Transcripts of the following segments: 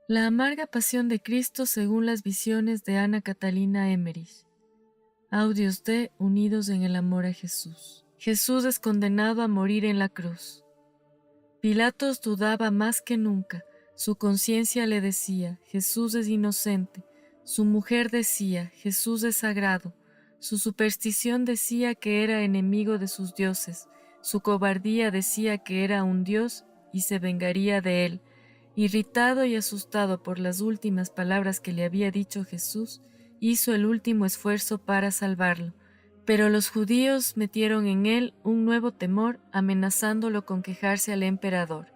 La amarga pasión de Cristo según las visiones de Ana Catalina Emmerich. Audios de Unidos en el amor a Jesús. Jesús es condenado a morir en la cruz. Pilatos dudaba más que nunca. Su conciencia le decía, Jesús es inocente. Su mujer decía, Jesús es sagrado. Su superstición decía que era enemigo de sus dioses. Su cobardía decía que era un dios y se vengaría de él. Irritado y asustado por las últimas palabras que le había dicho Jesús, hizo el último esfuerzo para salvarlo. Pero los judíos metieron en él un nuevo temor, amenazándolo con quejarse al emperador.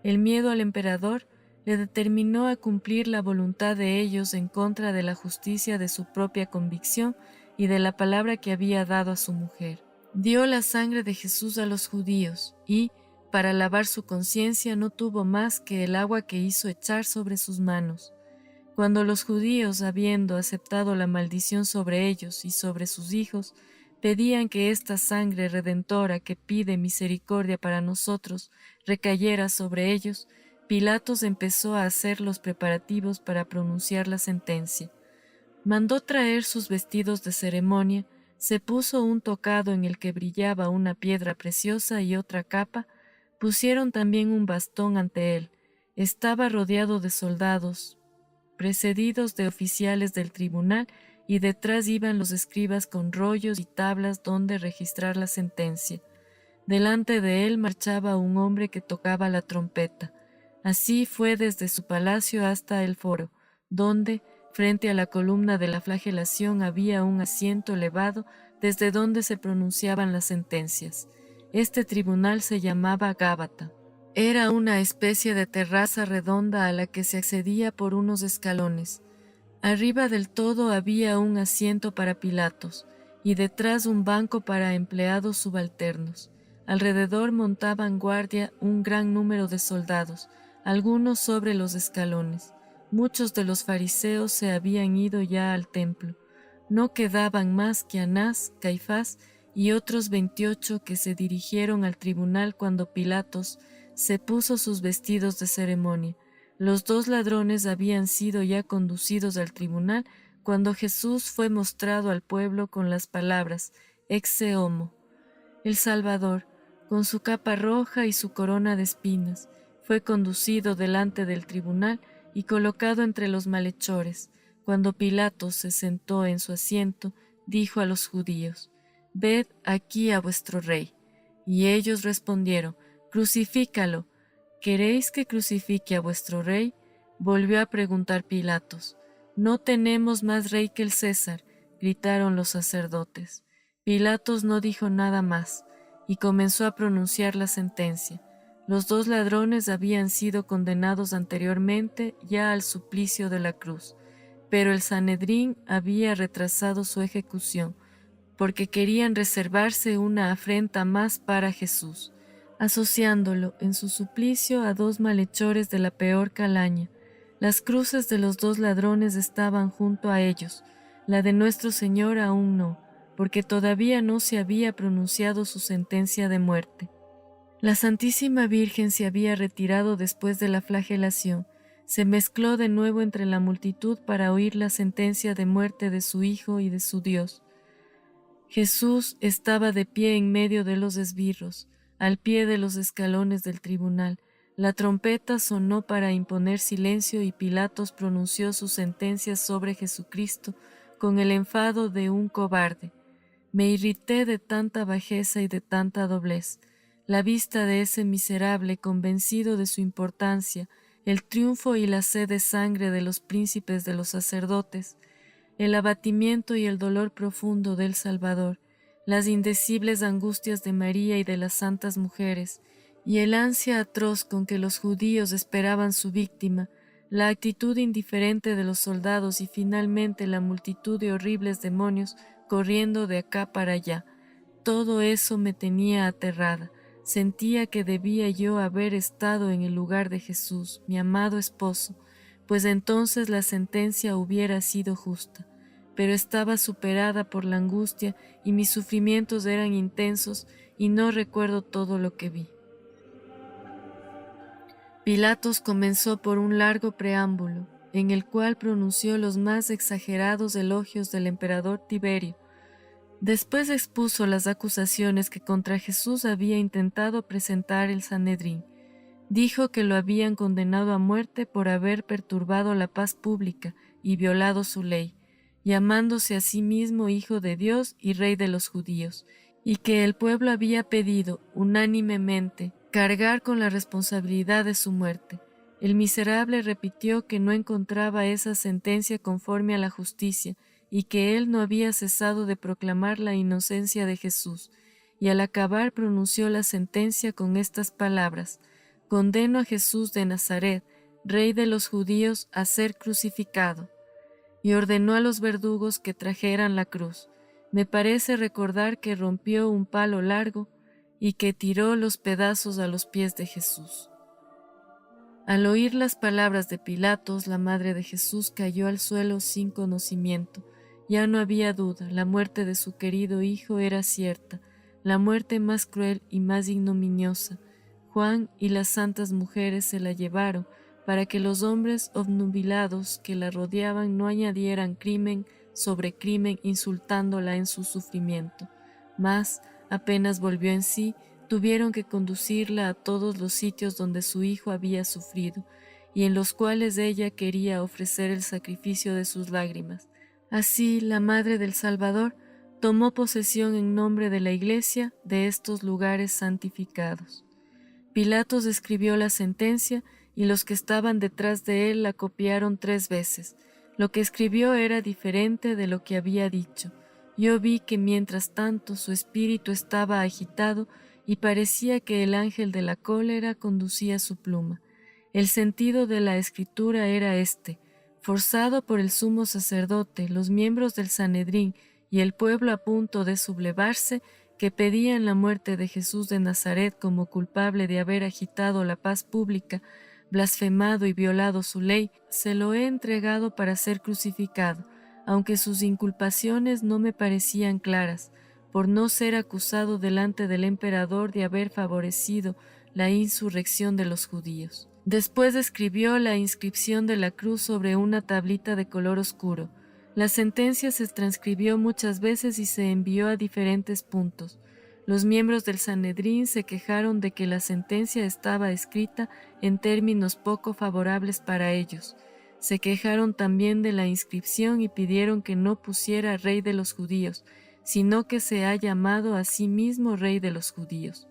El miedo al emperador le determinó a cumplir la voluntad de ellos en contra de la justicia de su propia convicción y de la palabra que había dado a su mujer. Dio la sangre de Jesús a los judíos y, para lavar su conciencia, no tuvo más que el agua que hizo echar sobre sus manos. Cuando los judíos, habiendo aceptado la maldición sobre ellos y sobre sus hijos, pedían que esta sangre redentora que pide misericordia para nosotros recayera sobre ellos, Pilatos empezó a hacer los preparativos para pronunciar la sentencia. Mandó traer sus vestidos de ceremonia, se puso un tocado en el que brillaba una piedra preciosa y otra capa, pusieron también un bastón ante él. Estaba rodeado de soldados, precedidos de oficiales del tribunal, y detrás iban los escribas con rollos y tablas donde registrar la sentencia. Delante de él marchaba un hombre que tocaba la trompeta. Así fue desde su palacio hasta el foro, donde, frente a la columna de la flagelación, había un asiento elevado desde donde se pronunciaban las sentencias. Este tribunal se llamaba Gábata. Era una especie de terraza redonda a la que se accedía por unos escalones. Arriba del todo había un asiento para Pilatos, y detrás un banco para empleados subalternos. Alrededor montaban guardia un gran número de soldados, algunos sobre los escalones. Muchos de los fariseos se habían ido ya al templo. No quedaban más que Anás, Caifás y otros 28 que se dirigieron al tribunal cuando Pilatos se puso sus vestidos de ceremonia. Los 2 ladrones habían sido ya conducidos al tribunal cuando Jesús fue mostrado al pueblo con las palabras Ecce homo. El Salvador, con su capa roja y su corona de espinas, fue conducido delante del tribunal y colocado entre los malhechores. Cuando Pilatos se sentó en su asiento, dijo a los judíos, «Ved aquí a vuestro rey». Y ellos respondieron, «Crucifícalo». «¿Queréis que crucifique a vuestro rey?». Volvió a preguntar Pilatos. «No tenemos más rey que el César», gritaron los sacerdotes. Pilatos no dijo nada más, y comenzó a pronunciar la sentencia. Los 2 ladrones habían sido condenados anteriormente ya al suplicio de la cruz, pero el Sanedrín había retrasado su ejecución, porque querían reservarse una afrenta más para Jesús, asociándolo en su suplicio a 2 malhechores de la peor calaña. Las cruces de los 2 ladrones estaban junto a ellos, la de nuestro Señor aún no, porque todavía no se había pronunciado su sentencia de muerte. La Santísima Virgen se había retirado después de la flagelación, se mezcló de nuevo entre la multitud para oír la sentencia de muerte de su Hijo y de su Dios. Jesús estaba de pie en medio de los esbirros, al pie de los escalones del tribunal. La trompeta sonó para imponer silencio y Pilatos pronunció su sentencia sobre Jesucristo con el enfado de un cobarde. Me irrité de tanta bajeza y de tanta doblez. La vista de ese miserable, convencido de su importancia, el triunfo y la sed de sangre de los príncipes de los sacerdotes, el abatimiento y el dolor profundo del Salvador, las indecibles angustias de María y de las santas mujeres, y el ansia atroz con que los judíos esperaban su víctima, la actitud indiferente de los soldados y finalmente la multitud de horribles demonios corriendo de acá para allá. Todo eso me tenía aterrada. Sentía que debía yo haber estado en el lugar de Jesús, mi amado esposo, pues entonces la sentencia hubiera sido justa. Pero estaba superada por la angustia y mis sufrimientos eran intensos y no recuerdo todo lo que vi. Pilatos comenzó por un largo preámbulo, en el cual pronunció los más exagerados elogios del emperador Tiberio. Después expuso las acusaciones que contra Jesús había intentado presentar el Sanedrín. Dijo que lo habían condenado a muerte por haber perturbado la paz pública y violado su ley, llamándose a sí mismo Hijo de Dios y Rey de los judíos, y que el pueblo había pedido unánimemente cargar con la responsabilidad de su muerte. El miserable repitió que no encontraba esa sentencia conforme a la justicia y que él no había cesado de proclamar la inocencia de Jesús, y al acabar pronunció la sentencia con estas palabras: «Condeno a Jesús de Nazaret, Rey de los judíos, a ser crucificado», y ordenó a los verdugos que trajeran la cruz. Me parece recordar que rompió un palo largo y que tiró los pedazos a los pies de Jesús. Al oír las palabras de Pilatos, la madre de Jesús cayó al suelo sin conocimiento. Ya no había duda, la muerte de su querido hijo era cierta, la muerte más cruel y más ignominiosa. Juan y las santas mujeres se la llevaron para que los hombres obnubilados que la rodeaban no añadieran crimen sobre crimen insultándola en su sufrimiento. Mas, apenas volvió en sí, tuvieron que conducirla a todos los sitios donde su hijo había sufrido, y en los cuales ella quería ofrecer el sacrificio de sus lágrimas. Así, la Madre del Salvador tomó posesión en nombre de la Iglesia de estos lugares santificados. Pilatos escribió la sentencia, y los que estaban detrás de él la copiaron 3 veces. Lo que escribió era diferente de lo que había dicho. Yo vi que mientras tanto su espíritu estaba agitado y parecía que el ángel de la cólera conducía su pluma. El sentido de la escritura era este: forzado por el sumo sacerdote, los miembros del Sanedrín y el pueblo a punto de sublevarse, que pedían la muerte de Jesús de Nazaret como culpable de haber agitado la paz pública, blasfemado y violado su ley, se lo he entregado para ser crucificado, aunque sus inculpaciones no me parecían claras, por no ser acusado delante del emperador de haber favorecido la insurrección de los judíos. Después escribió la inscripción de la cruz sobre una tablita de color oscuro. La sentencia se transcribió muchas veces y se envió a diferentes puntos. Los miembros del Sanedrín se quejaron de que la sentencia estaba escrita en términos poco favorables para ellos. Se quejaron también de la inscripción y pidieron que no pusiera Rey de los judíos, sino que se ha llamado a sí mismo Rey de los judíos.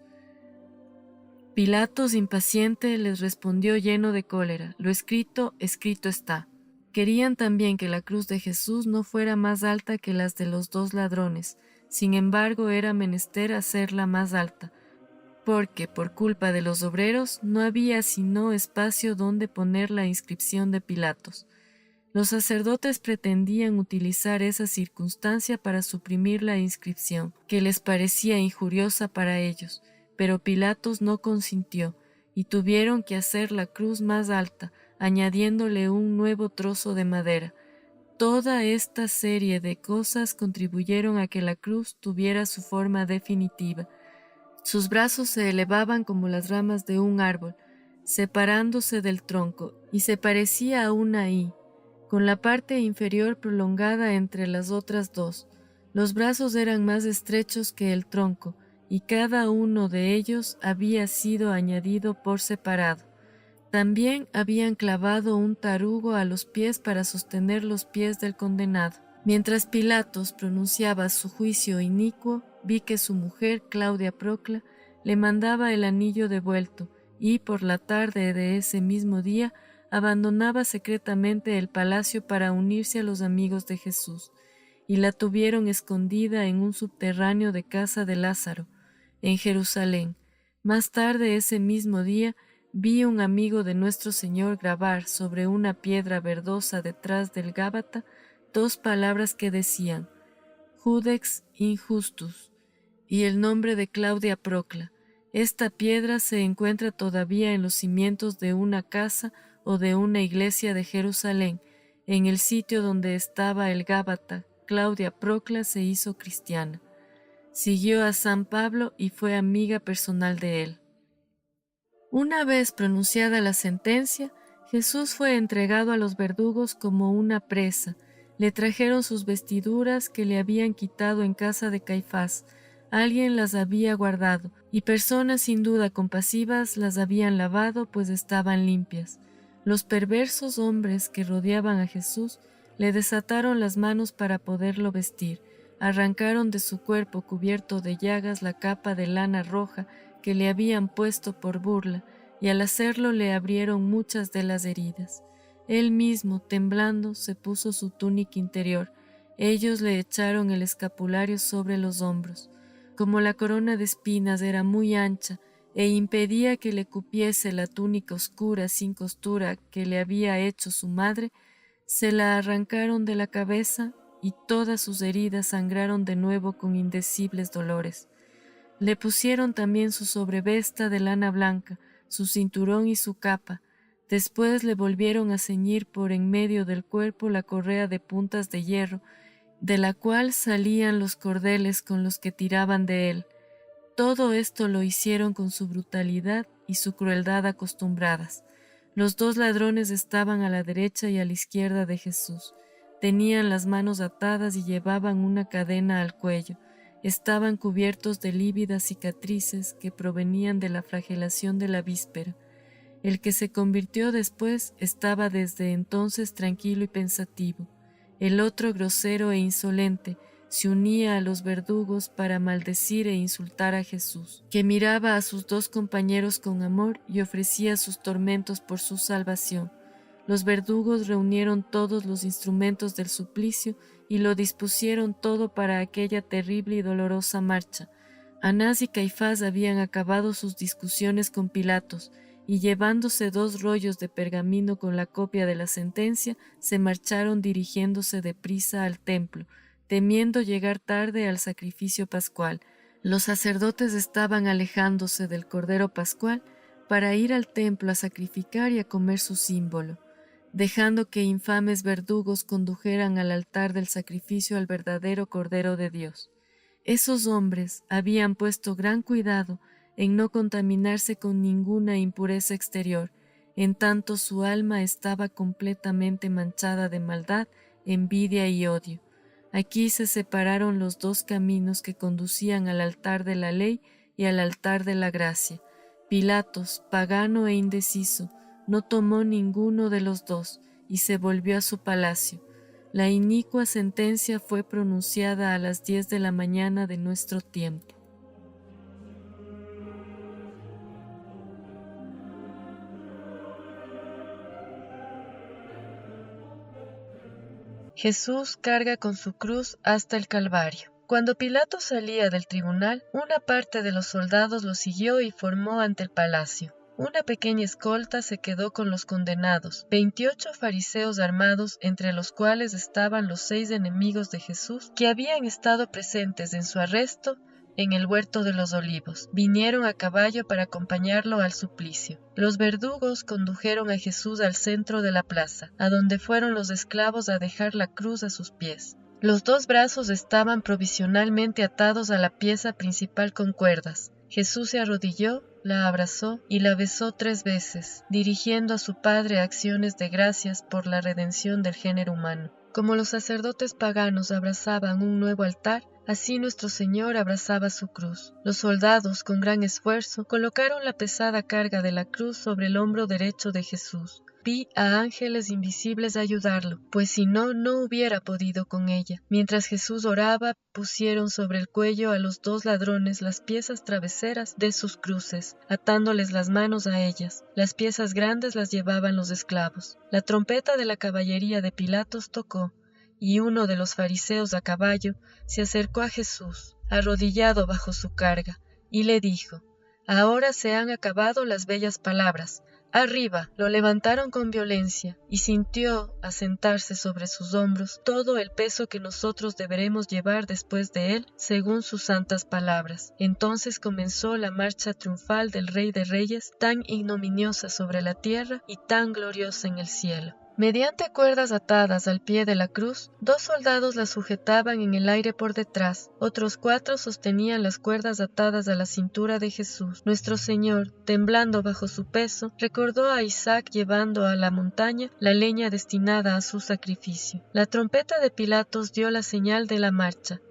Pilatos, impaciente, les respondió lleno de cólera: «Lo escrito, escrito está». Querían también que la cruz de Jesús no fuera más alta que las de los 2 ladrones. Sin embargo, era menester hacerla más alta, porque, por culpa de los obreros, no había sino espacio donde poner la inscripción de Pilatos. Los sacerdotes pretendían utilizar esa circunstancia para suprimir la inscripción, que les parecía injuriosa para ellos, pero Pilatos no consintió, y tuvieron que hacer la cruz más alta, añadiéndole un nuevo trozo de madera. Toda esta serie de cosas contribuyeron a que la cruz tuviera su forma definitiva. Sus brazos se elevaban como las ramas de un árbol, separándose del tronco, y se parecía a una I, con la parte inferior prolongada entre las otras 2. Los brazos eran más estrechos que el tronco, y cada uno de ellos había sido añadido por separado. También habían clavado un tarugo a los pies para sostener los pies del condenado. Mientras Pilatos pronunciaba su juicio inicuo, vi que su mujer, Claudia Procla, le mandaba el anillo devuelto y, por la tarde de ese mismo día, abandonaba secretamente el palacio para unirse a los amigos de Jesús, y la tuvieron escondida en un subterráneo de casa de Lázaro, en Jerusalén. Más tarde ese mismo día, vi un amigo de nuestro Señor grabar sobre una piedra verdosa detrás del Gábata 2 palabras que decían: Judex Injustus, y el nombre de Claudia Procla. Esta piedra se encuentra todavía en los cimientos de una casa o de una iglesia de Jerusalén. En el sitio donde estaba el Gábata, Claudia Procla se hizo cristiana. Siguió a San Pablo y fue amiga personal de él. Una vez pronunciada la sentencia, Jesús fue entregado a los verdugos como una presa. Le trajeron sus vestiduras que le habían quitado en casa de Caifás. Alguien las había guardado, y personas sin duda compasivas las habían lavado, pues estaban limpias. Los perversos hombres que rodeaban a Jesús le desataron las manos para poderlo vestir. Arrancaron de su cuerpo cubierto de llagas la capa de lana roja que le habían puesto por burla, y al hacerlo le abrieron muchas de las heridas. Él mismo, temblando, se puso su túnica interior. Ellos le echaron el escapulario sobre los hombros. Como la corona de espinas era muy ancha e impedía que le cupiese la túnica oscura sin costura que le había hecho su madre, se la arrancaron de la cabeza y todas sus heridas sangraron de nuevo con indecibles dolores. Le pusieron también su sobrevesta de lana blanca, su cinturón y su capa. Después le volvieron a ceñir por en medio del cuerpo la correa de puntas de hierro, de la cual salían los cordeles con los que tiraban de él. Todo esto lo hicieron con su brutalidad y su crueldad acostumbradas. Los dos ladrones estaban a la derecha y a la izquierda de Jesús. Tenían las manos atadas y llevaban una cadena al cuello. Estaban cubiertos de lívidas cicatrices que provenían de la flagelación de la víspera. El que se convirtió después estaba desde entonces tranquilo y pensativo. El otro, grosero e insolente, se unía a los verdugos para maldecir e insultar a Jesús, que miraba a sus dos compañeros con amor y ofrecía sus tormentos por su salvación. Los verdugos reunieron todos los instrumentos del suplicio y lo dispusieron todo para aquella terrible y dolorosa marcha. Anás y Caifás habían acabado sus discusiones con Pilatos, y llevándose 2 rollos de pergamino con la copia de la sentencia, se marcharon dirigiéndose deprisa al templo, temiendo llegar tarde al sacrificio pascual. Los sacerdotes estaban alejándose del Cordero Pascual para ir al templo a sacrificar y a comer su símbolo, dejando que infames verdugos condujeran al altar del sacrificio al verdadero Cordero de Dios. Esos hombres habían puesto gran cuidado en no contaminarse con ninguna impureza exterior, en tanto su alma estaba completamente manchada de maldad, envidia y odio. Aquí se separaron los 2 caminos que conducían al altar de la ley y al altar de la gracia. Pilatos, pagano e indeciso, no tomó ninguno de los 2 y se volvió a su palacio. La inicua sentencia fue pronunciada a las 10 de la mañana de nuestro tiempo. Jesús carga con su cruz hasta el Calvario. Cuando Pilato salía del tribunal, una parte de los soldados lo siguió y formó ante el palacio. Una pequeña escolta se quedó con los condenados, 28 fariseos armados, entre los cuales estaban los 6 enemigos de Jesús, que habían estado presentes en su arresto en el huerto de los olivos. Vinieron a caballo para acompañarlo al suplicio. Los verdugos condujeron a Jesús al centro de la plaza, a donde fueron los esclavos a dejar la cruz a sus pies. Los 2 brazos estaban provisionalmente atados a la pieza principal con cuerdas. Jesús se arrodilló, la abrazó y la besó 3 veces, dirigiendo a su Padre acciones de gracias por la redención del género humano. Como los sacerdotes paganos abrazaban un nuevo altar, así nuestro Señor abrazaba su cruz. Los soldados, con gran esfuerzo, colocaron la pesada carga de la cruz sobre el hombro derecho de Jesús. Vi a ángeles invisibles ayudarlo, pues si no, no hubiera podido con ella. Mientras Jesús oraba, pusieron sobre el cuello a los 2 ladrones las piezas traveseras de sus cruces, atándoles las manos a ellas. Las piezas grandes las llevaban los esclavos. La trompeta de la caballería de Pilatos tocó, y uno de los fariseos a caballo se acercó a Jesús, arrodillado bajo su carga, y le dijo: «Ahora se han acabado las bellas palabras. Arriba». Lo levantaron con violencia, y sintió asentarse sobre sus hombros todo el peso que nosotros deberemos llevar después de él, según sus santas palabras. Entonces comenzó la marcha triunfal del Rey de Reyes, tan ignominiosa sobre la tierra y tan gloriosa en el cielo. Mediante cuerdas atadas al pie de la cruz, 2 soldados la sujetaban en el aire por detrás, otros 4 sostenían las cuerdas atadas a la cintura de Jesús. Nuestro Señor, temblando bajo su peso, recordó a Isaac llevando a la montaña la leña destinada a su sacrificio. La trompeta de Pilatos dio la señal de la marcha.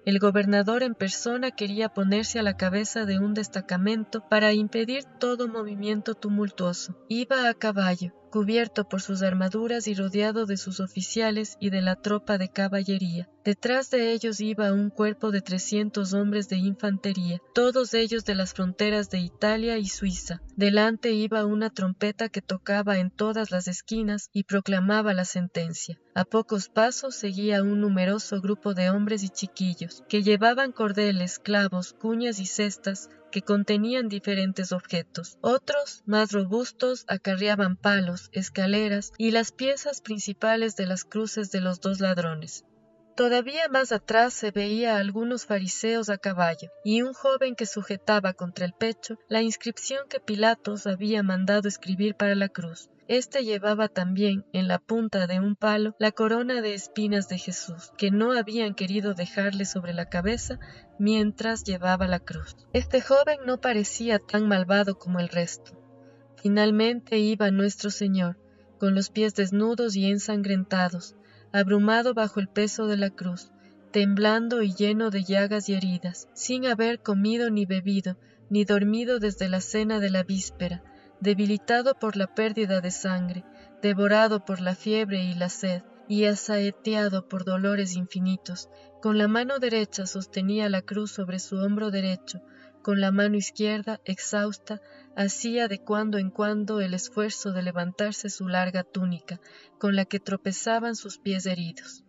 El gobernador en persona quería ponerse a la cabeza de un destacamento para impedir todo movimiento tumultuoso. Iba a caballo, cubierto por sus armaduras y rodeado de sus oficiales y de la tropa de caballería. Detrás de ellos iba un cuerpo de 300 hombres de infantería, todos ellos de las fronteras de Italia y Suiza. Delante iba una trompeta que tocaba en todas las esquinas y proclamaba la sentencia. A pocos pasos seguía un numeroso grupo de hombres y chiquillos, que llevaban cordeles, clavos, cuñas y cestas que contenían diferentes objetos. Otros, más robustos, acarreaban palos, escaleras y las piezas principales de las cruces de los 2 ladrones. Todavía más atrás se veía a algunos fariseos a caballo, y un joven que sujetaba contra el pecho la inscripción que Pilatos había mandado escribir para la cruz. Este llevaba también, en la punta de un palo, la corona de espinas de Jesús, que no habían querido dejarle sobre la cabeza mientras llevaba la cruz. Este joven no parecía tan malvado como el resto. Finalmente iba nuestro Señor, con los pies desnudos y ensangrentados, abrumado bajo el peso de la cruz, temblando y lleno de llagas y heridas, sin haber comido ni bebido, ni dormido desde la cena de la víspera, debilitado por la pérdida de sangre, devorado por la fiebre y la sed, y asaeteado por dolores infinitos. Con la mano derecha sostenía la cruz sobre su hombro derecho, con la mano izquierda, exhausta, hacía de cuando en cuando el esfuerzo de levantarse su larga túnica, con la que tropezaban sus pies heridos.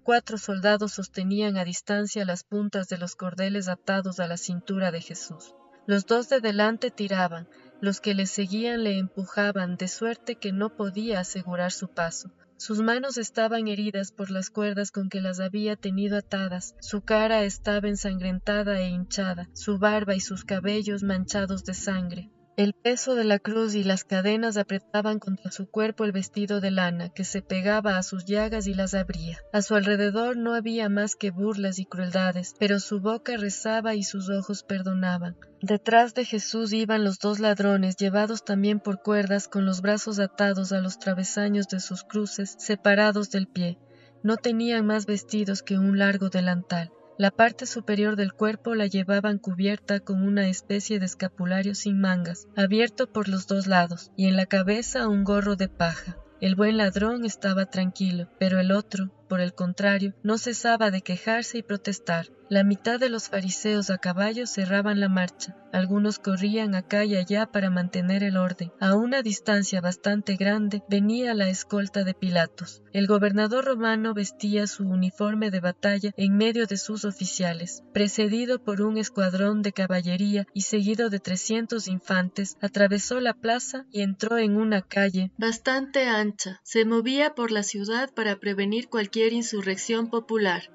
4 soldados sostenían a distancia las puntas de los cordeles atados a la cintura de Jesús. Los 2 de delante tiraban, los que le seguían le empujaban, de suerte que no podía asegurar su paso. Sus manos estaban heridas por las cuerdas con que las había tenido atadas, su cara estaba ensangrentada e hinchada, su barba y sus cabellos manchados de sangre. El peso de la cruz y las cadenas apretaban contra su cuerpo el vestido de lana, que se pegaba a sus llagas y las abría. A su alrededor no había más que burlas y crueldades, pero su boca rezaba y sus ojos perdonaban. Detrás de Jesús iban los 2 ladrones, llevados también por cuerdas, con los brazos atados a los travesaños de sus cruces, separados del pie. No tenían más vestidos que un largo delantal. La parte superior del cuerpo la llevaban cubierta con una especie de escapulario sin mangas, abierto por los 2 lados, y en la cabeza un gorro de paja. El buen ladrón estaba tranquilo, pero el otro, por el contrario, no cesaba de quejarse y protestar. La mitad de los fariseos a caballo cerraban la marcha. Algunos corrían acá y allá para mantener el orden. A una distancia bastante grande venía la escolta de Pilatos. El gobernador romano vestía su uniforme de batalla en medio de sus oficiales. Precedido por un escuadrón de caballería y seguido de 300 infantes, atravesó la plaza y entró en una calle bastante ancha. Se movía por la ciudad para prevenir cualquier insurrección popular.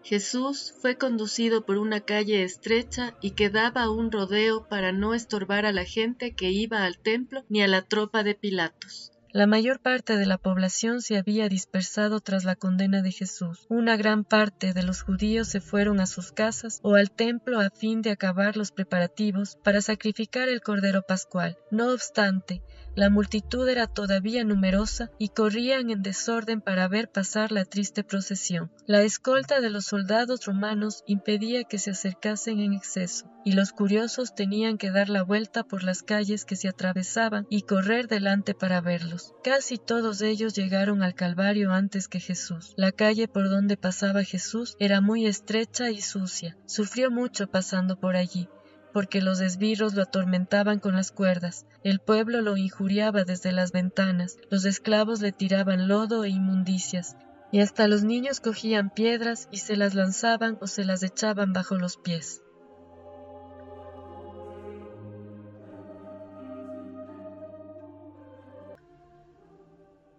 Jesús fue conducido por una calle estrecha y que daba un rodeo para no estorbar a la gente que iba al templo ni a la tropa de Pilatos. La mayor parte de la población se había dispersado tras la condena de Jesús. Una gran parte de los judíos se fueron a sus casas o al templo a fin de acabar los preparativos para sacrificar el Cordero Pascual. No obstante, la multitud era todavía numerosa y corrían en desorden para ver pasar la triste procesión. La escolta de los soldados romanos impedía que se acercasen en exceso, y los curiosos tenían que dar la vuelta por las calles que se atravesaban y correr delante para verlos. Casi todos ellos llegaron al Calvario antes que Jesús. La calle por donde pasaba Jesús era muy estrecha y sucia. Sufrió mucho pasando por allí, porque los esbirros lo atormentaban con las cuerdas, el pueblo lo injuriaba desde las ventanas, los esclavos le tiraban lodo e inmundicias, y hasta los niños cogían piedras y se las lanzaban o se las echaban bajo los pies.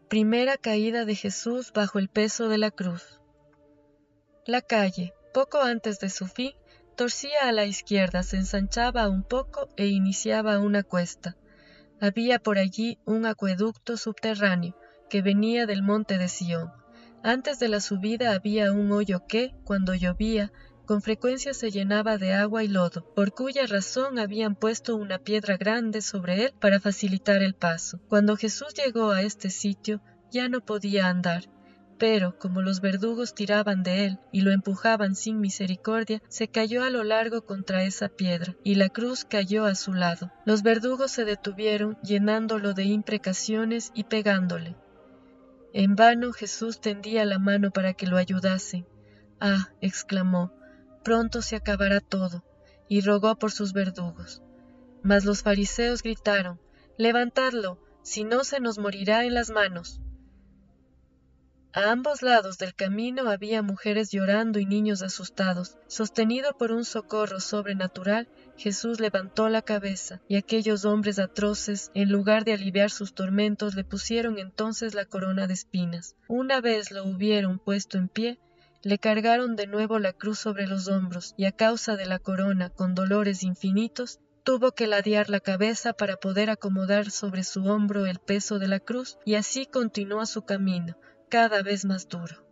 Primera caída de Jesús bajo el peso de la cruz. La calle, poco antes de su fin, torcía a la izquierda, se ensanchaba un poco e iniciaba una cuesta. Había por allí un acueducto subterráneo que venía del monte de Sión. Antes de la subida había un hoyo que, cuando llovía, con frecuencia se llenaba de agua y lodo, por cuya razón habían puesto una piedra grande sobre él para facilitar el paso. Cuando Jesús llegó a este sitio, ya no podía andar, pero como los verdugos tiraban de él y lo empujaban sin misericordia, se cayó a lo largo contra esa piedra, y la cruz cayó a su lado. Los verdugos se detuvieron, llenándolo de imprecaciones y pegándole. En vano Jesús tendía la mano para que lo ayudasen. «Ah», exclamó, «pronto se acabará todo», y rogó por sus verdugos. Mas los fariseos gritaron, «Levantadlo, si no se nos morirá en las manos». A ambos lados del camino había mujeres llorando y niños asustados. Sostenido por un socorro sobrenatural, Jesús levantó la cabeza, y aquellos hombres atroces, en lugar de aliviar sus tormentos, le pusieron entonces la corona de espinas. Una vez lo hubieron puesto en pie, le cargaron de nuevo la cruz sobre los hombros, y a causa de la corona, con dolores infinitos, tuvo que ladear la cabeza para poder acomodar sobre su hombro el peso de la cruz, y así continuó su camino, cada vez más duro.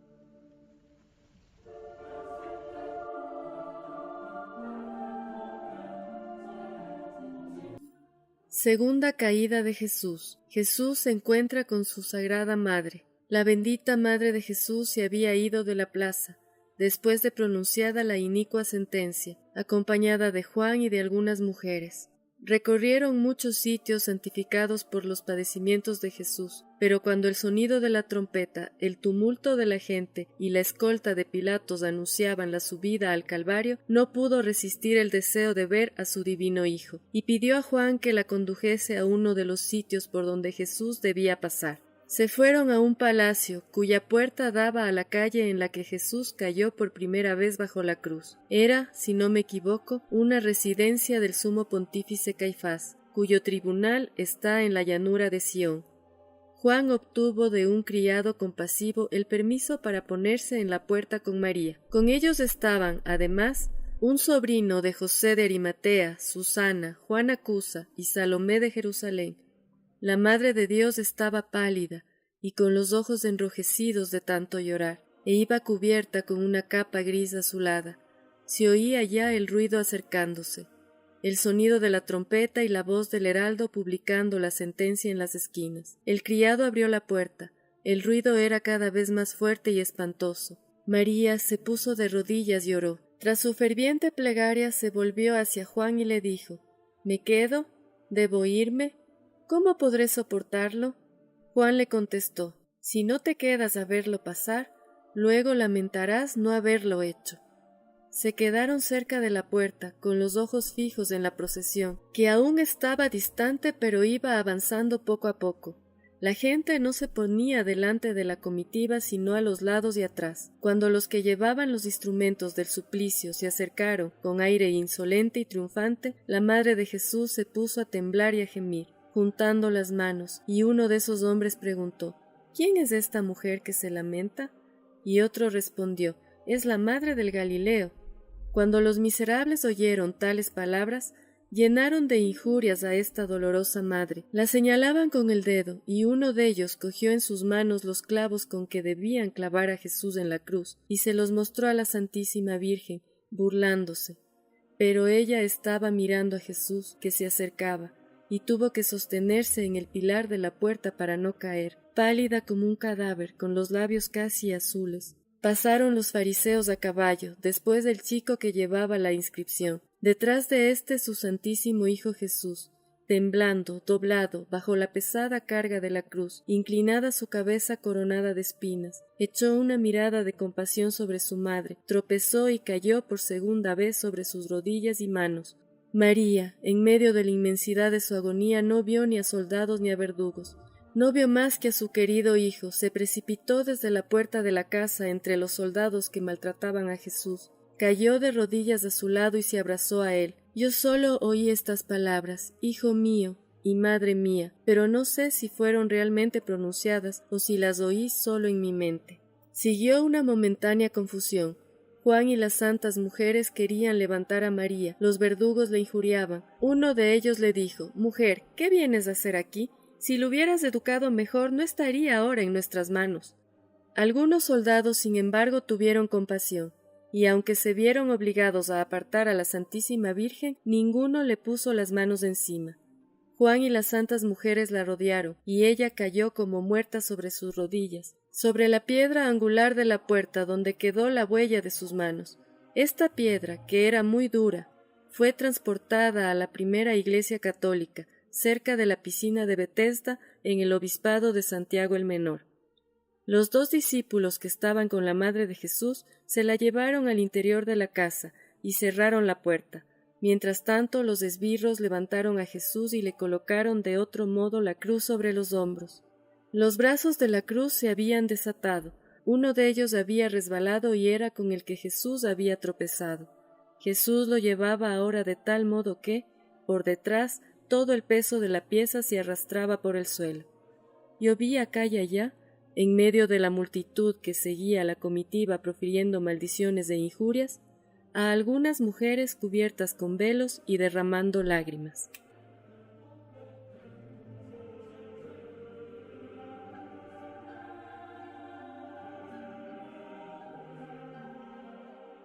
Segunda caída de Jesús. Jesús se encuentra con su Sagrada Madre. La bendita Madre de Jesús se había ido de la plaza, después de pronunciada la inicua sentencia, acompañada de Juan y de algunas mujeres. Recorrieron muchos sitios santificados por los padecimientos de Jesús, pero cuando el sonido de la trompeta, el tumulto de la gente y la escolta de Pilatos anunciaban la subida al Calvario, no pudo resistir el deseo de ver a su divino Hijo, y pidió a Juan que la condujese a uno de los sitios por donde Jesús debía pasar. Se fueron a un palacio, cuya puerta daba a la calle en la que Jesús cayó por primera vez bajo la cruz. Era, si no me equivoco, una residencia del sumo pontífice Caifás, cuyo tribunal está en la llanura de Sión. Juan obtuvo de un criado compasivo el permiso para ponerse en la puerta con María. Con ellos estaban, además, un sobrino de José de Arimatea, Susana, Juana Cusa y Salomé de Jerusalén. La Madre de Dios estaba pálida y con los ojos enrojecidos de tanto llorar, e iba cubierta con una capa gris azulada. Se oía ya el ruido acercándose, el sonido de la trompeta y la voz del heraldo publicando la sentencia en las esquinas. El criado abrió la puerta. El ruido era cada vez más fuerte y espantoso. María se puso de rodillas y oró. Tras su ferviente plegaria se volvió hacia Juan y le dijo, «¿Me quedo? ¿Debo irme? ¿Cómo podré soportarlo?» Juan le contestó, «Si no te quedas a verlo pasar, luego lamentarás no haberlo hecho». Se quedaron cerca de la puerta, con los ojos fijos en la procesión, que aún estaba distante pero iba avanzando poco a poco. La gente no se ponía delante de la comitiva sino a los lados y atrás. Cuando los que llevaban los instrumentos del suplicio se acercaron con aire insolente y triunfante, la Madre de Jesús se puso a temblar y a gemir, juntando las manos, y uno de esos hombres preguntó, «¿Quién es esta mujer que se lamenta?» Y otro respondió, «Es la Madre del Galileo». Cuando los miserables oyeron tales palabras, llenaron de injurias a esta dolorosa madre. La señalaban con el dedo, y uno de ellos cogió en sus manos los clavos con que debían clavar a Jesús en la cruz, y se los mostró a la Santísima Virgen, burlándose. Pero ella estaba mirando a Jesús, que se acercaba, y tuvo que sostenerse en el pilar de la puerta para no caer, pálida como un cadáver, con los labios casi azules. Pasaron los fariseos a caballo, después del chico que llevaba la inscripción. Detrás de éste su Santísimo Hijo Jesús, temblando, doblado, bajo la pesada carga de la cruz, inclinada su cabeza coronada de espinas, echó una mirada de compasión sobre su madre, tropezó y cayó por segunda vez sobre sus rodillas y manos. María, en medio de la inmensidad de su agonía, no vio ni a soldados ni a verdugos. No vio más que a su querido hijo, se precipitó desde la puerta de la casa entre los soldados que maltrataban a Jesús, cayó de rodillas a su lado y se abrazó a él. Yo solo oí estas palabras, «Hijo mío» y «Madre mía», pero no sé si fueron realmente pronunciadas o si las oí solo en mi mente. Siguió una momentánea confusión. Juan y las santas mujeres querían levantar a María, los verdugos le injuriaban. Uno de ellos le dijo, «Mujer, ¿qué vienes a hacer aquí?». Si lo hubieras educado mejor, no estaría ahora en nuestras manos. Algunos soldados, sin embargo, tuvieron compasión, y aunque se vieron obligados a apartar a la Santísima Virgen, ninguno le puso las manos encima. Juan y las santas mujeres la rodearon, y ella cayó como muerta sobre sus rodillas, sobre la piedra angular de la puerta donde quedó la huella de sus manos. Esta piedra, que era muy dura, fue transportada a la primera iglesia católica, cerca de la piscina de Betesda, en el obispado de Santiago el Menor. Los 2 discípulos que estaban con la madre de Jesús se la llevaron al interior de la casa y cerraron la puerta. Mientras tanto, los esbirros levantaron a Jesús y le colocaron de otro modo la cruz sobre los hombros. Los brazos de la cruz se habían desatado, uno de ellos había resbalado y era con el que Jesús había tropezado. Jesús lo llevaba ahora de tal modo que, por detrás, todo el peso de la pieza se arrastraba por el suelo. Llovía acá y allá, en medio de la multitud que seguía a la comitiva profiriendo maldiciones e injurias, a algunas mujeres cubiertas con velos y derramando lágrimas.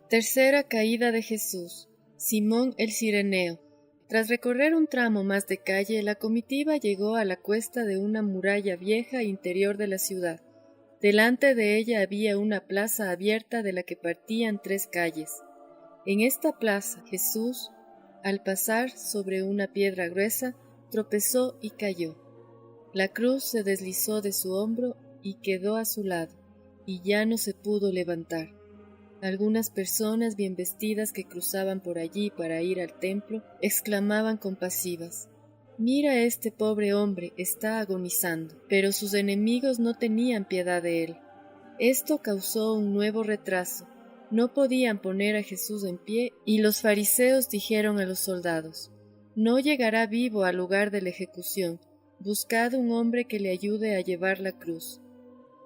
Tercera caída de Jesús. Simón el Cireneo. Tras recorrer un tramo más de calle, la comitiva llegó a la cuesta de una muralla vieja interior de la ciudad. Delante de ella había una plaza abierta de la que partían 3 calles. En esta plaza, Jesús, al pasar sobre una piedra gruesa, tropezó y cayó. La cruz se deslizó de su hombro y quedó a su lado, y ya no se pudo levantar. Algunas personas bien vestidas que cruzaban por allí para ir al templo exclamaban compasivas: «Mira, este pobre hombre está agonizando», pero sus enemigos no tenían piedad de él. Esto causó un nuevo retraso. No podían poner a Jesús en pie, y los fariseos dijeron a los soldados: «No llegará vivo al lugar de la ejecución. Buscad un hombre que le ayude a llevar la cruz».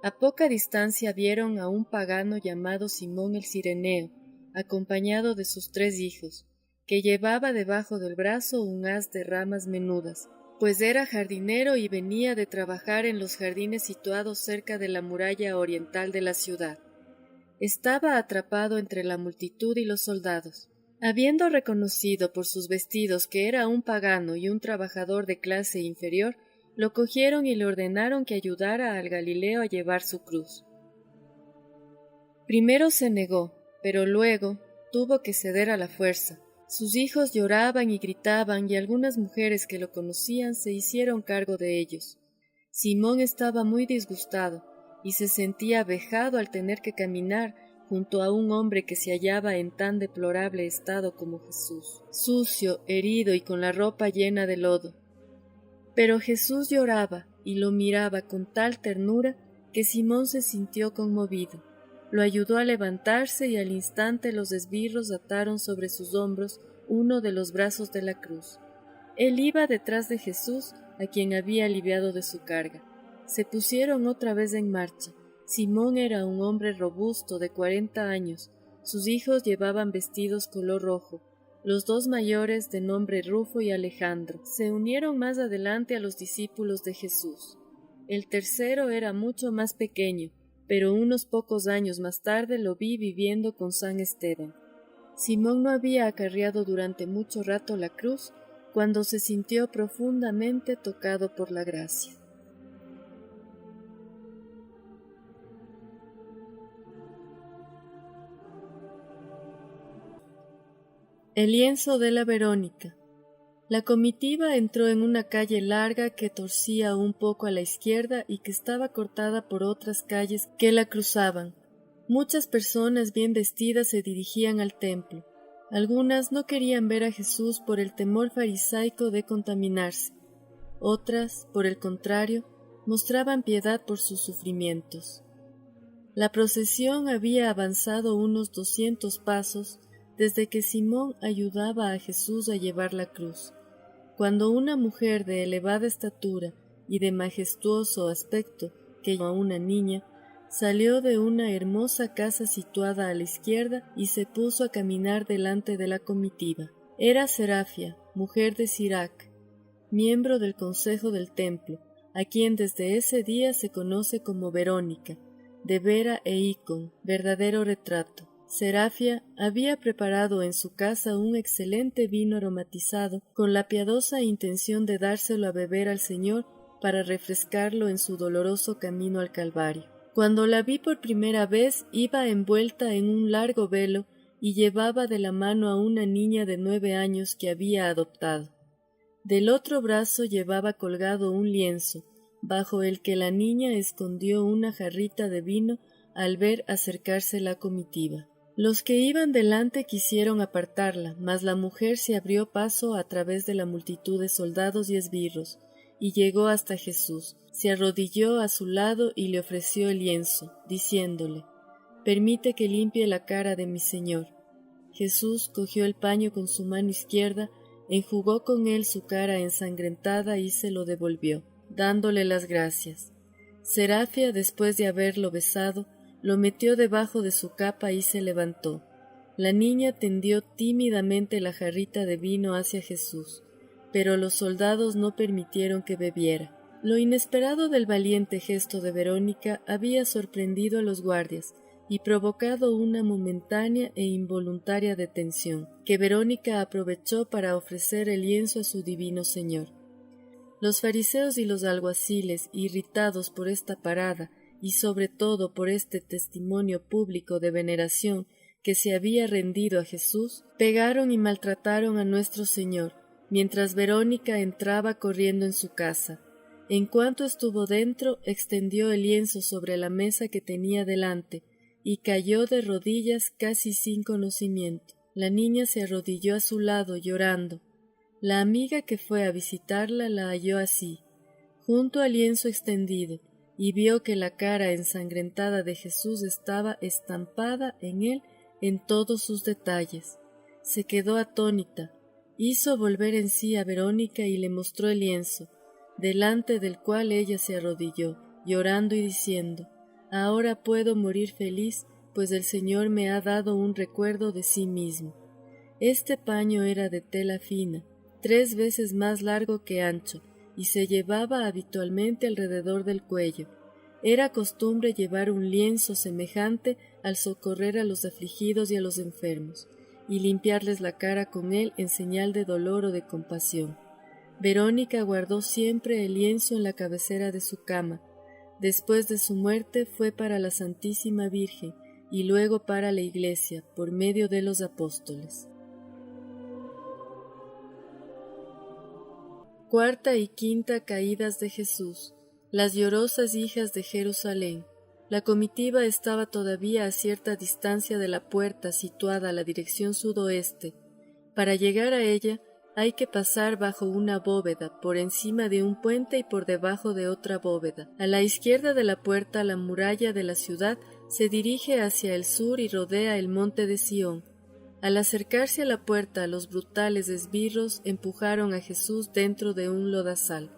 A poca distancia vieron a un pagano llamado Simón el Cireneo, acompañado de sus 3 hijos, que llevaba debajo del brazo un haz de ramas menudas, pues era jardinero y venía de trabajar en los jardines situados cerca de la muralla oriental de la ciudad. Estaba atrapado entre la multitud y los soldados. Habiendo reconocido por sus vestidos que era un pagano y un trabajador de clase inferior, lo cogieron y le ordenaron que ayudara al Galileo a llevar su cruz. Primero se negó, pero luego tuvo que ceder a la fuerza. Sus hijos lloraban y gritaban, y algunas mujeres que lo conocían se hicieron cargo de ellos. Simón estaba muy disgustado y se sentía vejado al tener que caminar junto a un hombre que se hallaba en tan deplorable estado como Jesús, sucio, herido y con la ropa llena de lodo. Pero Jesús lloraba y lo miraba con tal ternura que Simón se sintió conmovido. Lo ayudó a levantarse y al instante los esbirros ataron sobre sus hombros uno de los brazos de la cruz. Él iba detrás de Jesús, a quien había aliviado de su carga. Se pusieron otra vez en marcha. Simón era un hombre robusto de 40 años. Sus hijos llevaban vestidos color rojo. Los 2 mayores, de nombre Rufo y Alejandro, se unieron más adelante a los discípulos de Jesús. El tercero era mucho más pequeño, pero unos pocos años más tarde lo vi viviendo con San Esteban. Simón no había acarreado durante mucho rato la cruz cuando se sintió profundamente tocado por la gracia. El lienzo de la Verónica. La comitiva entró en una calle larga que torcía un poco a la izquierda y que estaba cortada por otras calles que la cruzaban. Muchas personas bien vestidas se dirigían al templo. Algunas no querían ver a Jesús por el temor farisaico de contaminarse. Otras, por el contrario, mostraban piedad por sus sufrimientos. La procesión había avanzado unos 200 pasos desde que Simón ayudaba a Jesús a llevar la cruz, cuando una mujer de elevada estatura y de majestuoso aspecto, que a una niña, salió de una hermosa casa situada a la izquierda y se puso a caminar delante de la comitiva. Era Serafia, mujer de Sirac, miembro del consejo del templo, a quien desde ese día se conoce como Verónica, de Vera e Icon, verdadero retrato. Serafia había preparado en su casa un excelente vino aromatizado con la piadosa intención de dárselo a beber al Señor para refrescarlo en su doloroso camino al Calvario. Cuando la vi por primera vez iba envuelta en un largo velo y llevaba de la mano a una niña de 9 años que había adoptado. Del otro brazo llevaba colgado un lienzo, bajo el que la niña escondió una jarrita de vino al ver acercarse la comitiva. Los que iban delante quisieron apartarla, mas la mujer se abrió paso a través de la multitud de soldados y esbirros, y llegó hasta Jesús, se arrodilló a su lado y le ofreció el lienzo, diciéndole: «Permite que limpie la cara de mi Señor». Jesús cogió el paño con su mano izquierda, enjugó con él su cara ensangrentada y se lo devolvió, dándole las gracias. Serafia, después de haberlo besado, lo metió debajo de su capa y se levantó. La niña tendió tímidamente la jarrita de vino hacia Jesús, pero los soldados no permitieron que bebiera. Lo inesperado del valiente gesto de Verónica había sorprendido a los guardias y provocado una momentánea e involuntaria detención, que Verónica aprovechó para ofrecer el lienzo a su divino Señor. Los fariseos y los alguaciles, irritados por esta parada y sobre todo por este testimonio público de veneración que se había rendido a Jesús, pegaron y maltrataron a nuestro Señor, mientras Verónica entraba corriendo en su casa. En cuanto estuvo dentro, extendió el lienzo sobre la mesa que tenía delante, y cayó de rodillas casi sin conocimiento. La niña se arrodilló a su lado llorando. La amiga que fue a visitarla la halló así, junto al lienzo extendido, y vio que la cara ensangrentada de Jesús estaba estampada en él en todos sus detalles. Se quedó atónita, hizo volver en sí a Verónica y le mostró el lienzo, delante del cual ella se arrodilló, llorando y diciendo: «Ahora puedo morir feliz, pues el Señor me ha dado un recuerdo de sí mismo». Este paño era de tela fina, 3 veces más largo que ancho, y se llevaba habitualmente alrededor del cuello. Era costumbre llevar un lienzo semejante al socorrer a los afligidos y a los enfermos, y limpiarles la cara con él en señal de dolor o de compasión. Verónica guardó siempre el lienzo en la cabecera de su cama. Después de su muerte fue para la Santísima Virgen y luego para la Iglesia por medio de los apóstoles. Cuarta y quinta caídas de Jesús. Las llorosas hijas de Jerusalén. La comitiva estaba todavía a cierta distancia de la puerta situada a la dirección sudoeste. Para llegar a ella hay que pasar bajo una bóveda, por encima de un puente y por debajo de otra bóveda. A la izquierda de la puerta la muralla de la ciudad se dirige hacia el sur y rodea el monte de Sión. Al acercarse a la puerta, los brutales esbirros empujaron a Jesús dentro de un lodazal.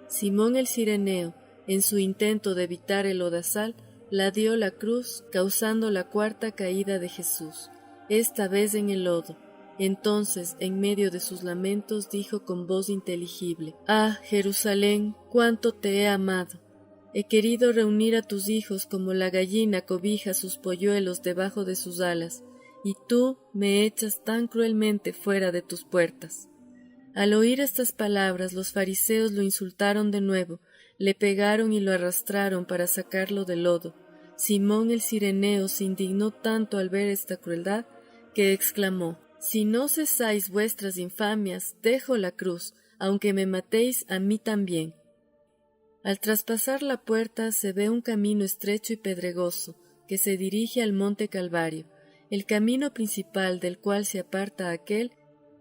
Simón el Cireneo, en su intento de evitar el lodazal, ladeó la cruz, causando la cuarta caída de Jesús, esta vez en el lodo. Entonces, en medio de sus lamentos, dijo con voz inteligible: «Ah, Jerusalén, cuánto te he amado. He querido reunir a tus hijos como la gallina cobija sus polluelos debajo de sus alas, y tú me echas tan cruelmente fuera de tus puertas». Al oír estas palabras, los fariseos lo insultaron de nuevo, le pegaron y lo arrastraron para sacarlo del lodo. Simón el Cireneo se indignó tanto al ver esta crueldad que exclamó: «Si no cesáis vuestras infamias, dejo la cruz, aunque me matéis a mí también». Al traspasar la puerta se ve un camino estrecho y pedregoso que se dirige al monte Calvario. El camino principal, del cual se aparta aquel,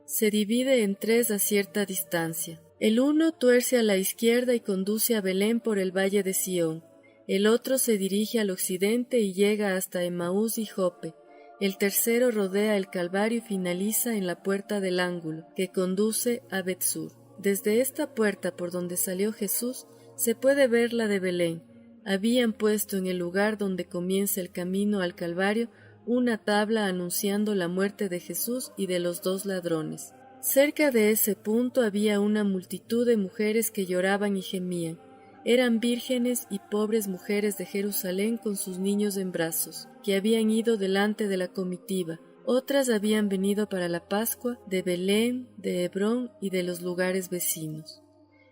se divide en 3 a cierta distancia. El uno tuerce a la izquierda y conduce a Belén por el valle de Sión. El otro se dirige al occidente y llega hasta Emaús y Jope. El tercero rodea el Calvario y finaliza en la puerta del ángulo, que conduce a Betsur. Desde esta puerta por donde salió Jesús se puede ver la de Belén. Habían puesto en el lugar donde comienza el camino al Calvario una tabla anunciando la muerte de Jesús y de los 2 ladrones. Cerca de ese punto había una multitud de mujeres que lloraban y gemían. Eran vírgenes y pobres mujeres de Jerusalén con sus niños en brazos, que habían ido delante de la comitiva. Otras habían venido para la Pascua de Belén, de Hebrón y de los lugares vecinos.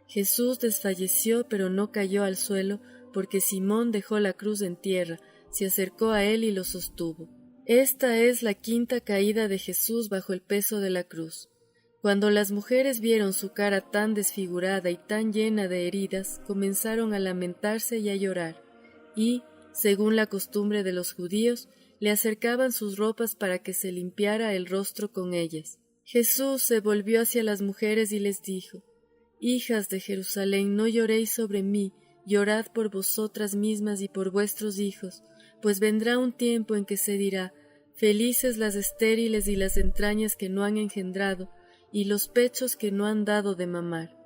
Jesús desfalleció, pero no cayó al suelo, porque Simón dejó la cruz en tierra, se acercó a él y lo sostuvo. Esta es la quinta caída de Jesús bajo el peso de la cruz. Cuando las mujeres vieron su cara tan desfigurada y tan llena de heridas, comenzaron a lamentarse y a llorar, y, según la costumbre de los judíos, le acercaban sus ropas para que se limpiara el rostro con ellas. Jesús se volvió hacia las mujeres y les dijo: «Hijas de Jerusalén, no lloréis sobre mí, llorad por vosotras mismas y por vuestros hijos, pues vendrá un tiempo en que se dirá: felices las estériles y las entrañas que no han engendrado, y los pechos que no han dado de mamar.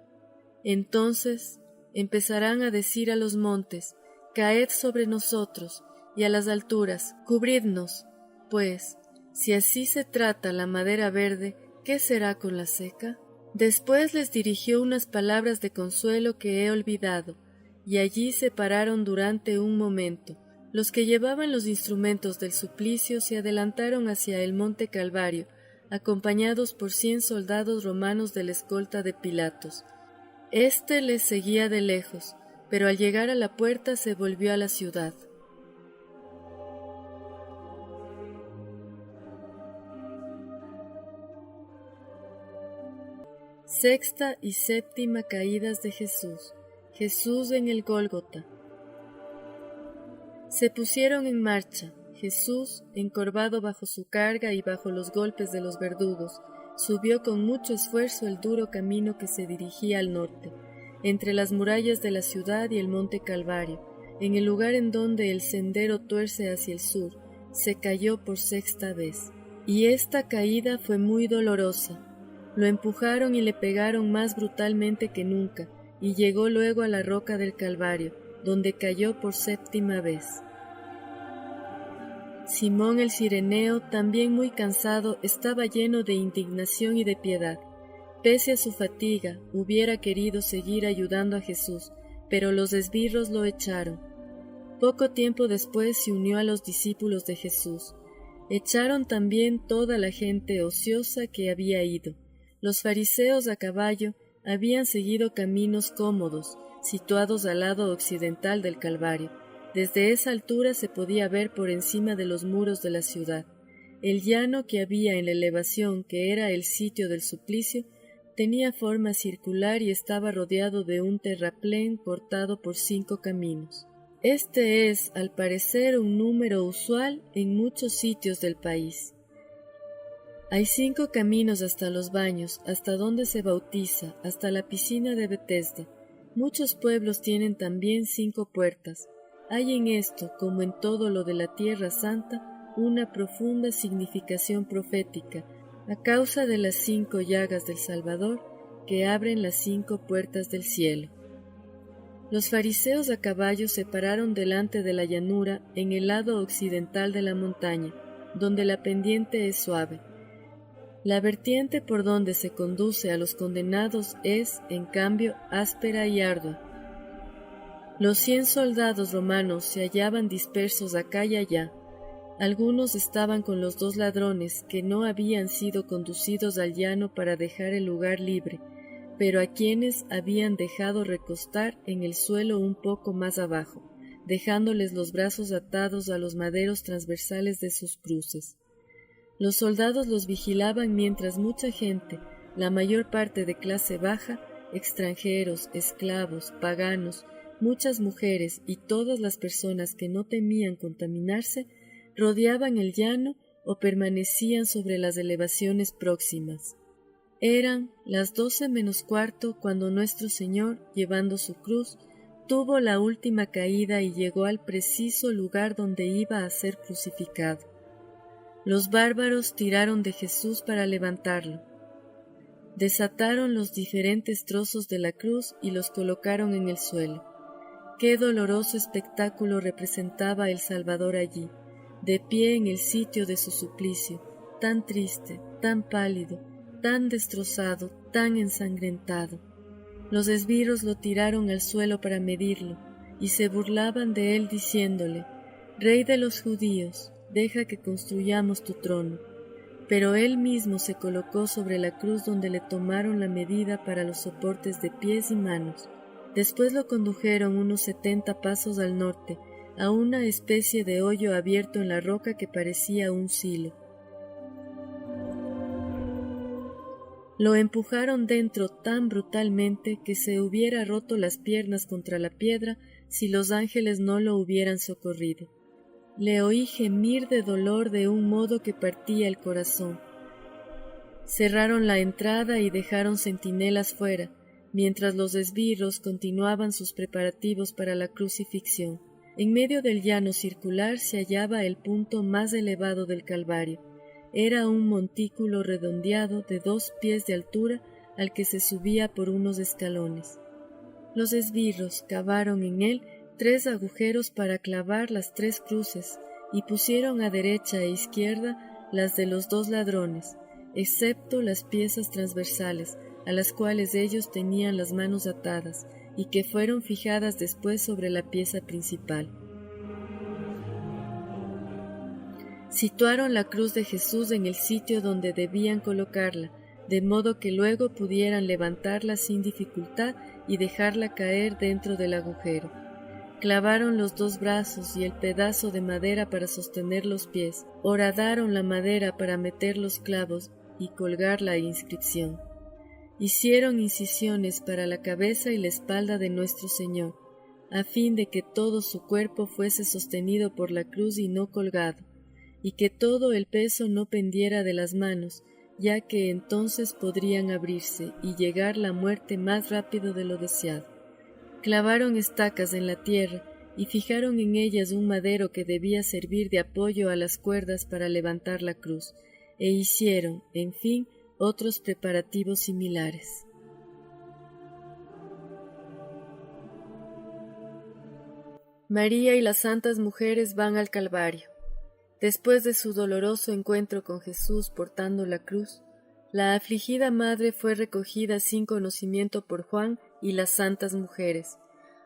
Entonces empezarán a decir a los montes: caed sobre nosotros, y a las alturas: cubridnos. Pues, si así se trata la madera verde, ¿qué será con la seca?». Después les dirigió unas palabras de consuelo que he olvidado, y allí se pararon durante un momento. Los que llevaban los instrumentos del suplicio se adelantaron hacia el monte Calvario, acompañados por 100 soldados romanos de la escolta de Pilatos. Este les seguía de lejos, pero al llegar a la puerta se volvió a la ciudad. Sexta y séptima caídas de Jesús. Jesús en el Gólgota. Se pusieron en marcha. Jesús, encorvado bajo su carga y bajo los golpes de los verdugos, subió con mucho esfuerzo el duro camino que se dirigía al norte, entre las murallas de la ciudad y el monte Calvario, en el lugar en donde el sendero tuerce hacia el sur. Se cayó por sexta vez. Y esta caída fue muy dolorosa. Lo empujaron y le pegaron más brutalmente que nunca, y llegó luego a la roca del Calvario, donde cayó por séptima vez. Simón el Cireneo, también muy cansado, estaba lleno de indignación y de piedad. Pese a su fatiga, hubiera querido seguir ayudando a Jesús, pero los esbirros lo echaron. Poco tiempo después se unió a los discípulos de Jesús. Echaron también toda la gente ociosa que había ido. Los fariseos a caballo habían seguido caminos cómodos, situados al lado occidental del Calvario. Desde esa altura se podía ver por encima de los muros de la ciudad. El llano que había en la elevación, que era el sitio del suplicio, tenía forma circular y estaba rodeado de un terraplén cortado por 5 caminos. Este es, al parecer, un número usual en muchos sitios del país. Hay 5 caminos hasta los baños, hasta donde se bautiza, hasta la piscina de Betesda. Muchos pueblos tienen también 5 puertas. Hay en esto, como en todo lo de la Tierra Santa, una profunda significación profética, a causa de las 5 llagas del Salvador, que abren las 5 puertas del cielo. Los fariseos a caballo se pararon delante de la llanura en el lado occidental de la montaña, donde la pendiente es suave. La vertiente por donde se conduce a los condenados es, en cambio, áspera y ardua. Los 100 soldados romanos se hallaban dispersos acá y allá. Algunos estaban con los 2 ladrones que no habían sido conducidos al llano para dejar el lugar libre, pero a quienes habían dejado recostar en el suelo un poco más abajo, dejándoles los brazos atados a los maderos transversales de sus cruces. Los soldados los vigilaban mientras mucha gente, la mayor parte de clase baja, extranjeros, esclavos, paganos, muchas mujeres y todas las personas que no temían contaminarse, rodeaban el llano o permanecían sobre las elevaciones próximas. Eran las 12 menos cuarto cuando nuestro Señor, llevando su cruz, tuvo la última caída y llegó al preciso lugar donde iba a ser crucificado. Los bárbaros tiraron de Jesús para levantarlo. Desataron los diferentes trozos de la cruz y los colocaron en el suelo. Qué doloroso espectáculo representaba el Salvador allí, de pie en el sitio de su suplicio, tan triste, tan pálido, tan destrozado, tan ensangrentado. Los esbirros lo tiraron al suelo para medirlo, y se burlaban de él diciéndole: «Rey de los judíos, deja que construyamos tu trono». Pero él mismo se colocó sobre la cruz donde le tomaron la medida para los soportes de pies y manos. Después lo condujeron unos 70 pasos al norte, a una especie de hoyo abierto en la roca que parecía un silo. Lo empujaron dentro tan brutalmente que se hubiera roto las piernas contra la piedra si los ángeles no lo hubieran socorrido. Le oí gemir de dolor de un modo que partía el corazón. Cerraron la entrada y dejaron centinelas fuera, mientras los esbirros continuaban sus preparativos para la crucifixión. En medio del llano circular se hallaba el punto más elevado del Calvario. Era un montículo redondeado de 2 pies de altura al que se subía por unos escalones. Los esbirros cavaron en él 3 agujeros para clavar las 3 cruces y pusieron a derecha e izquierda las de los 2 ladrones, excepto las piezas transversales, a las cuales ellos tenían las manos atadas y que fueron fijadas después sobre la pieza principal. Situaron la cruz de Jesús en el sitio donde debían colocarla, de modo que luego pudieran levantarla sin dificultad y dejarla caer dentro del agujero. Clavaron los 2 brazos y el pedazo de madera para sostener los pies, horadaron la madera para meter los clavos y colgar la inscripción. Hicieron incisiones para la cabeza y la espalda de nuestro Señor, a fin de que todo su cuerpo fuese sostenido por la cruz y no colgado, y que todo el peso no pendiera de las manos, ya que entonces podrían abrirse y llegar la muerte más rápido de lo deseado. Clavaron estacas en la tierra y fijaron en ellas un madero que debía servir de apoyo a las cuerdas para levantar la cruz, e hicieron, en fin, otros preparativos similares. María y las santas mujeres van al Calvario. Después de su doloroso encuentro con Jesús portando la cruz, la afligida madre fue recogida sin conocimiento por Juan y las santas mujeres.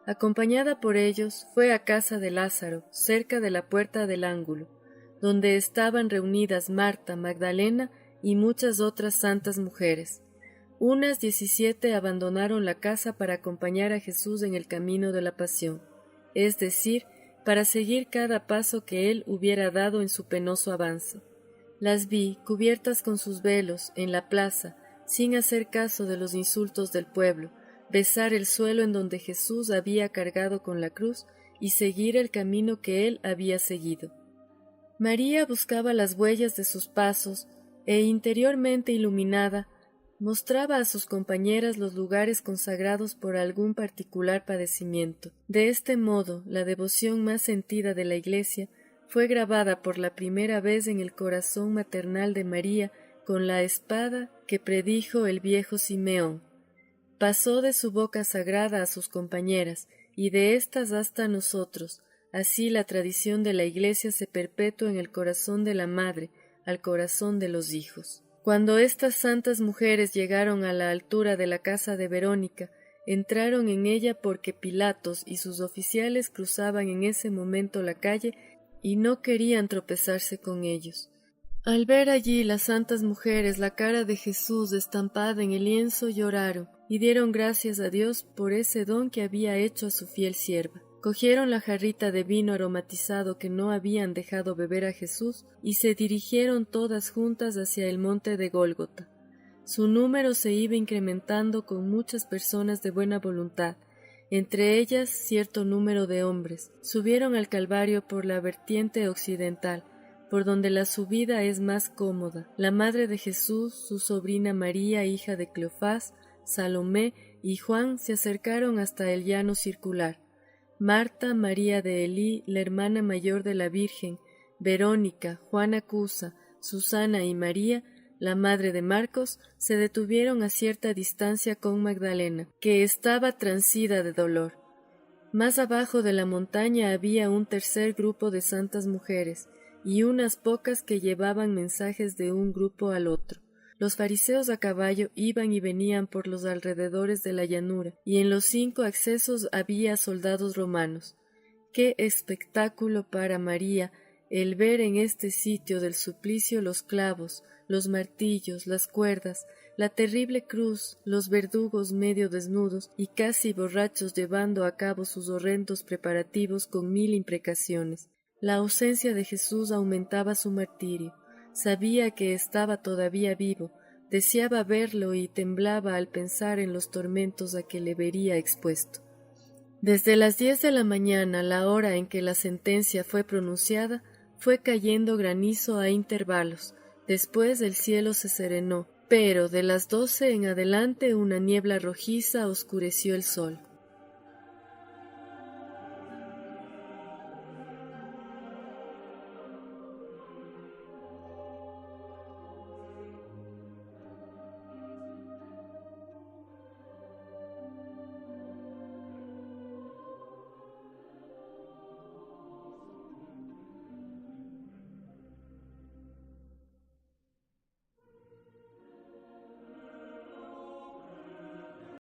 Acompañada por ellos, fue a casa de Lázaro, cerca de la puerta del ángulo, donde estaban reunidas Marta, Magdalena y muchas otras santas mujeres. Unas 17 abandonaron la casa para acompañar a Jesús en el camino de la pasión, es decir, para seguir cada paso que él hubiera dado en su penoso avance. Las vi, cubiertas con sus velos, en la plaza, sin hacer caso de los insultos del pueblo, besar el suelo en donde Jesús había cargado con la cruz y seguir el camino que él había seguido. María buscaba las huellas de sus pasos e, interiormente iluminada, mostraba a sus compañeras los lugares consagrados por algún particular padecimiento. De este modo, la devoción más sentida de la Iglesia fue grabada por la primera vez en el corazón maternal de María con la espada que predijo el viejo Simeón. Pasó de su boca sagrada a sus compañeras, y de éstas hasta nosotros. Así la tradición de la Iglesia se perpetúa en el corazón de la madre, al corazón de los hijos. Cuando estas santas mujeres llegaron a la altura de la casa de Verónica, entraron en ella porque Pilatos y sus oficiales cruzaban en ese momento la calle y no querían tropezarse con ellos. Al ver allí las santas mujeres la cara de Jesús estampada en el lienzo, lloraron y dieron gracias a Dios por ese don que había hecho a su fiel sierva. Cogieron la jarrita de vino aromatizado que no habían dejado beber a Jesús y se dirigieron todas juntas hacia el monte de Gólgota. Su número se iba incrementando con muchas personas de buena voluntad, entre ellas cierto número de hombres. Subieron al Calvario por la vertiente occidental, por donde la subida es más cómoda. La madre de Jesús, su sobrina María, hija de Cleofás, Salomé y Juan se acercaron hasta el llano circular. Marta, María de Elí, la hermana mayor de la Virgen, Verónica, Juana Cusa, Susana y María, la madre de Marcos, se detuvieron a cierta distancia con Magdalena, que estaba transida de dolor. Más abajo de la montaña había un tercer grupo de santas mujeres, y unas pocas que llevaban mensajes de un grupo al otro. Los fariseos a caballo iban y venían por los alrededores de la llanura, y en los 5 accesos había soldados romanos. ¡Qué espectáculo para María el ver en este sitio del suplicio los clavos, los martillos, las cuerdas, la terrible cruz, los verdugos medio desnudos y casi borrachos llevando a cabo sus horrendos preparativos con 1000 imprecaciones! La ausencia de Jesús aumentaba su martirio. Sabía que estaba todavía vivo, deseaba verlo y temblaba al pensar en los tormentos a que le vería expuesto. Desde las 10 de la mañana, la hora en que la sentencia fue pronunciada, fue cayendo granizo a intervalos. Después el cielo se serenó, pero de las 12 en adelante una niebla rojiza oscureció el sol.